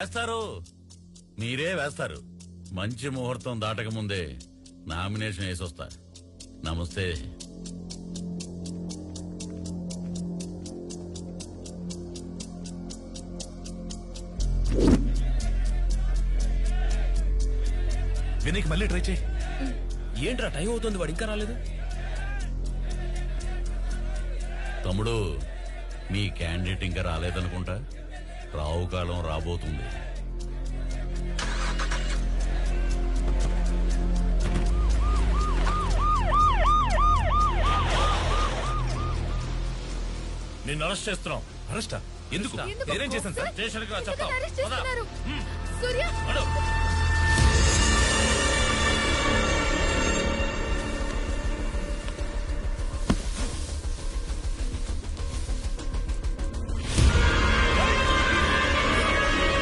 వేస్తారు, మీరే వేస్తారు. మంచి ముహూర్తం దాటక ముందే నామినేషన్ వేసి వస్తా. నమస్తే. వినీకి మళ్ళీ ట్రై చేయి. ఏంట్రా టైం అవుతుంది, వాడు ఇంకా రాలేదు. తమ్ముడు, మీ క్యాండిడేట్ ఇంకా రాలేదనుకుంటా. రావు కాలం రాబోతుంది. నిన్ను అరెస్ట్ చేస్తున్నాం. అరెస్టా? ఎందుకు? నేనేం చేశాను సార్? స్టేషన్కి రా, చెప్తాం. అరెస్ట్ చేస్తున్నారు. సూర్య నడు.